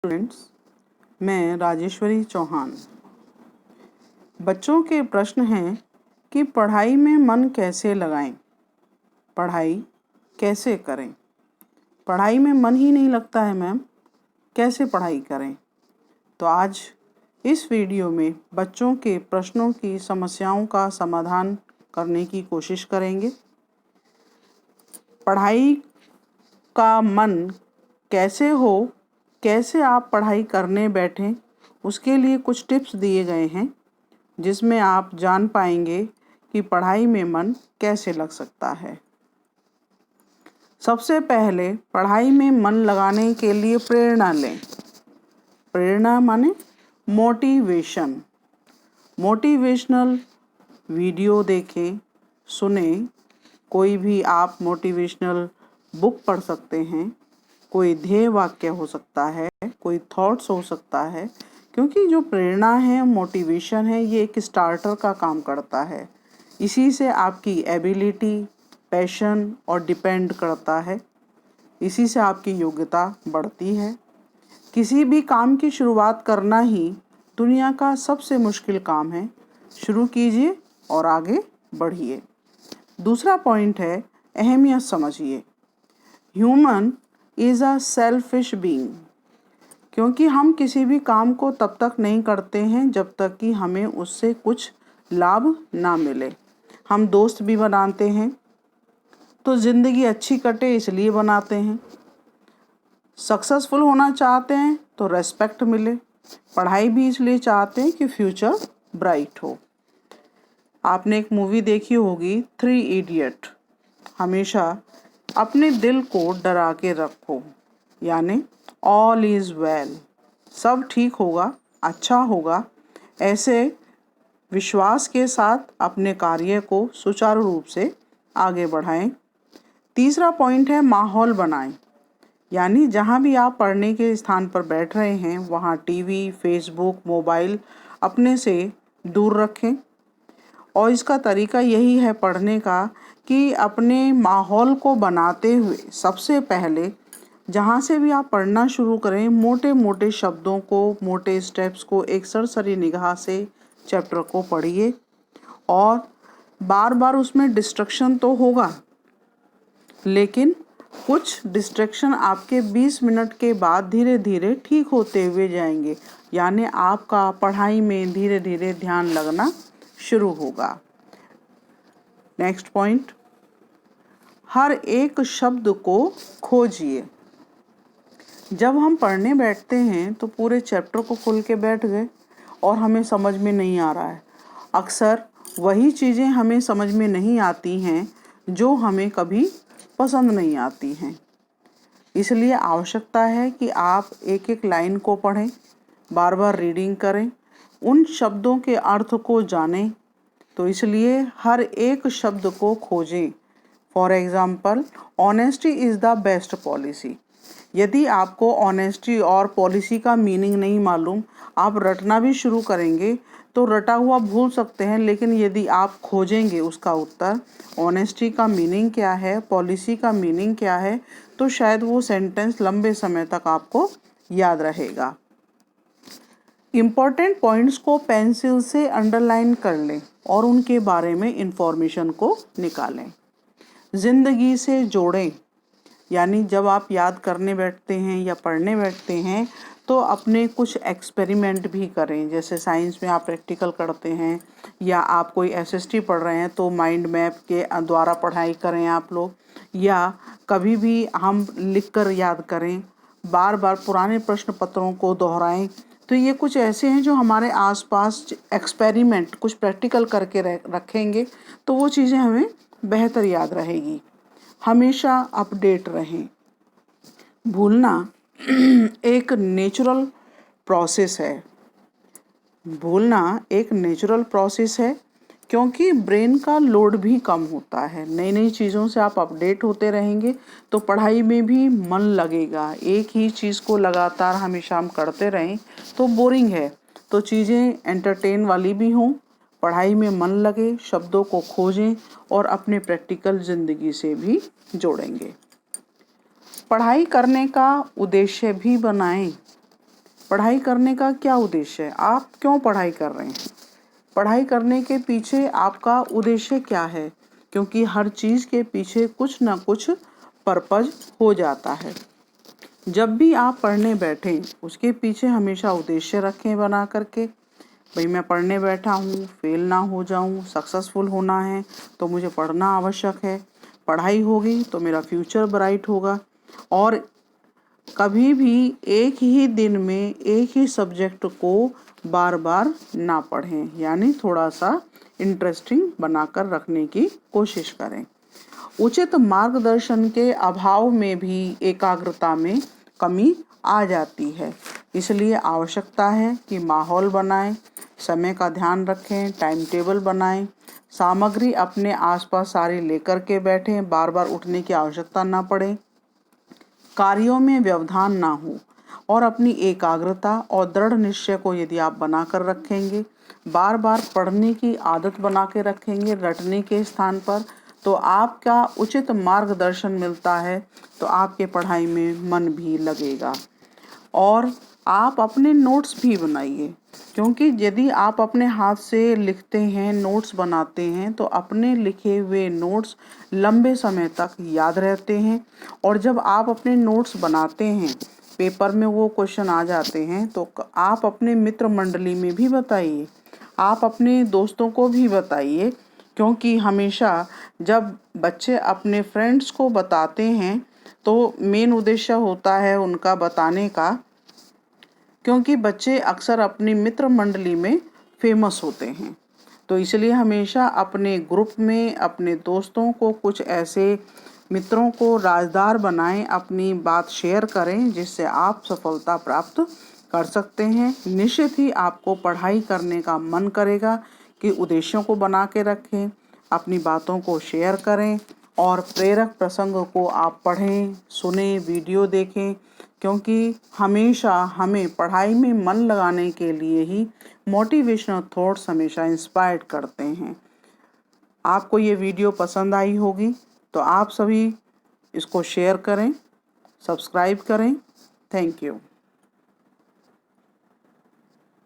Students, मैं राजेश्वरी चौहान। बच्चों के प्रश्न हैं कि पढ़ाई में मन कैसे लगाएं, पढ़ाई कैसे करें। पढ़ाई में मन ही नहीं लगता है मैम, कैसे पढ़ाई करें। तो आज इस वीडियो में बच्चों के प्रश्नों की समस्याओं का समाधान करने की कोशिश करेंगे। पढ़ाई का मन कैसे हो, कैसे आप पढ़ाई करने बैठें, उसके लिए कुछ टिप्स दिए गए हैं जिसमें आप जान पाएंगे कि पढ़ाई में मन कैसे लग सकता है। सबसे पहले पढ़ाई में मन लगाने के लिए प्रेरणा लें। प्रेरणा माने मोटिवेशन। मोटिवेशनल वीडियो देखें, सुने। कोई भी आप मोटिवेशनल बुक पढ़ सकते हैं। कोई ध्येय वाक्य हो सकता है, कोई थॉट्स हो सकता है, क्योंकि जो प्रेरणा है, मोटिवेशन है, ये एक स्टार्टर का काम करता है। इसी से आपकी एबिलिटी, पैशन और डिपेंड करता है। इसी से आपकी योग्यता बढ़ती है। किसी भी काम की शुरुआत करना ही दुनिया का सबसे मुश्किल काम है। शुरू कीजिए और आगे बढ़िए। दूसरा पॉइंट है, अहमियत समझिए। Human is a selfish being. क्योंकि हम किसी भी काम को तब तक नहीं करते हैं जब तक कि हमें उससे कुछ लाभ ना मिले। हम दोस्त भी बनाते हैं तो ज़िंदगी अच्छी कटे इसलिए बनाते हैं। सक्सेसफुल होना चाहते हैं तो रेस्पेक्ट मिले। पढ़ाई भी इसलिए चाहते हैं कि फ्यूचर ब्राइट हो। आपने एक मूवी देखी होगी, 3 इडियट। हमेशा अपने दिल को डरा के रखो, यानी ऑल इज़ वेल, सब ठीक होगा, अच्छा होगा। ऐसे विश्वास के साथ अपने कार्य को सुचारू रूप से आगे बढ़ाएं। तीसरा पॉइंट है, माहौल बनाएं। यानी जहाँ भी आप पढ़ने के स्थान पर बैठ रहे हैं वहाँ टीवी, फेसबुक, मोबाइल अपने से दूर रखें। और इसका तरीका यही है पढ़ने का कि अपने माहौल को बनाते हुए सबसे पहले जहाँ से भी आप पढ़ना शुरू करें, मोटे मोटे शब्दों को, मोटे स्टेप्स को एक सरसरी निगाह से चैप्टर को पढ़िए। और बार बार उसमें डिस्ट्रक्शन तो होगा, लेकिन कुछ डिस्ट्रैक्शन आपके 20 मिनट के बाद धीरे धीरे ठीक होते हुए जाएंगे। यानी आपका पढ़ाई में धीरे धीरे ध्यान लगना शुरू होगा। नेक्स्ट पॉइंट, हर एक शब्द को खोजिए। जब हम पढ़ने बैठते हैं तो पूरे चैप्टर को खोल के बैठ गए और हमें समझ में नहीं आ रहा है। अक्सर वही चीज़ें हमें समझ में नहीं आती हैं जो हमें कभी पसंद नहीं आती हैं। इसलिए आवश्यकता है कि आप एक एक लाइन को पढ़ें, बार बार रीडिंग करें, उन शब्दों के अर्थ को जानें। तो इसलिए हर एक शब्द को खोजें। For example, honesty is the best policy. यदि आपको ऑनेस्टी और पॉलिसी का मीनिंग नहीं मालूम, आप रटना भी शुरू करेंगे तो रटा हुआ भूल सकते हैं। लेकिन यदि आप खोजेंगे उसका उत्तर, ऑनेस्टी का मीनिंग क्या है, पॉलिसी का मीनिंग क्या है, तो शायद वो सेंटेंस लंबे समय तक आपको याद रहेगा। इम्पॉर्टेंट पॉइंट्स को पेंसिल से अंडरलाइन कर लें और उनके बारे में इंफॉर्मेशन को निकालें। ज़िंदगी से जोड़ें। यानी जब आप याद करने बैठते हैं या पढ़ने बैठते हैं तो अपने कुछ एक्सपेरिमेंट भी करें। जैसे साइंस में आप प्रैक्टिकल करते हैं या आप कोई एसएसटी पढ़ रहे हैं तो माइंड मैप के द्वारा पढ़ाई करें आप लोग, या कभी भी हम लिख कर याद करें, बार बार पुराने प्रश्न पत्रों को दोहराएं। तो ये कुछ ऐसे हैं जो हमारे आसपास एक्सपेरिमेंट कुछ प्रैक्टिकल करके रखेंगे तो वो चीज़ें हमें बेहतर याद रहेगी। हमेशा अपडेट रहें। भूलना एक नेचुरल प्रोसेस है। भूलना एक नेचुरल प्रोसेस है क्योंकि ब्रेन का लोड भी कम होता है। नई नई चीज़ों से आप अपडेट होते रहेंगे तो पढ़ाई में भी मन लगेगा। एक ही चीज़ को लगातार हमेशा हम करते रहें तो बोरिंग है। तो चीज़ें एंटरटेन वाली भी हों, पढ़ाई में मन लगे, शब्दों को खोजें और अपने प्रैक्टिकल ज़िंदगी से भी जोड़ेंगे। पढ़ाई करने का उद्देश्य भी बनाएं। पढ़ाई करने का क्या उद्देश्य है? आप क्यों पढ़ाई कर रहे हैं? पढ़ाई करने के पीछे आपका उद्देश्य क्या है? क्योंकि हर चीज़ के पीछे कुछ ना कुछ पर्पज़ हो जाता है। जब भी आप पढ़ने बैठें उसके पीछे हमेशा उद्देश्य रखें बना करके। भाई मैं पढ़ने बैठा हूँ, फेल ना हो जाऊँ, सक्सेसफुल होना है तो मुझे पढ़ना आवश्यक है। पढ़ाई होगी तो मेरा फ्यूचर ब्राइट होगा। और कभी भी एक ही दिन में एक ही सब्जेक्ट को बार बार ना पढ़ें, यानी थोड़ा सा इंटरेस्टिंग बनाकर रखने की कोशिश करें। उचित मार्गदर्शन के अभाव में भी एकाग्रता में कमी आ जाती है। इसलिए आवश्यकता है कि माहौल बनाएं, समय का ध्यान रखें, टाइम टेबल बनाएं, सामग्री अपने आसपास सारी लेकर के बैठें, बार बार उठने की आवश्यकता ना पड़े, कार्यों में व्यवधान ना हो और अपनी एकाग्रता और दृढ़ निश्चय को यदि आप बना कर रखेंगे, बार बार पढ़ने की आदत बना के रखेंगे रटने के स्थान पर, तो आपका उचित मार्गदर्शन मिलता है तो आपके पढ़ाई में मन भी लगेगा। और आप अपने नोट्स भी बनाइए, क्योंकि यदि आप अपने हाथ से लिखते हैं, नोट्स बनाते हैं, तो अपने लिखे हुए नोट्स लंबे समय तक याद रहते हैं। और जब आप अपने नोट्स बनाते हैं, पेपर में वो क्वेश्चन आ जाते हैं, तो आप अपने मित्र मंडली में भी बताइए, आप अपने दोस्तों को भी बताइए। क्योंकि हमेशा जब बच्चे अपने फ्रेंड्स को बताते हैं तो मेन उद्देश्य होता है उनका बताने का, क्योंकि बच्चे अक्सर अपनी मित्र मंडली में फेमस होते हैं। तो इसलिए हमेशा अपने ग्रुप में अपने दोस्तों को, कुछ ऐसे मित्रों को राजदार बनाएं, अपनी बात शेयर करें जिससे आप सफलता प्राप्त कर सकते हैं। निश्चित ही आपको पढ़ाई करने का मन करेगा कि उद्देश्यों को बना के रखें, अपनी बातों को शेयर करें और प्रेरक प्रसंग को आप पढ़ें, सुने, वीडियो देखें। क्योंकि हमेशा हमें पढ़ाई में मन लगाने के लिए ही मोटिवेशनल थॉट्स हमेशा इंस्पायर्ड करते हैं। आपको ये वीडियो पसंद आई होगी तो आप सभी इसको शेयर करें, सब्सक्राइब करें। Thank you.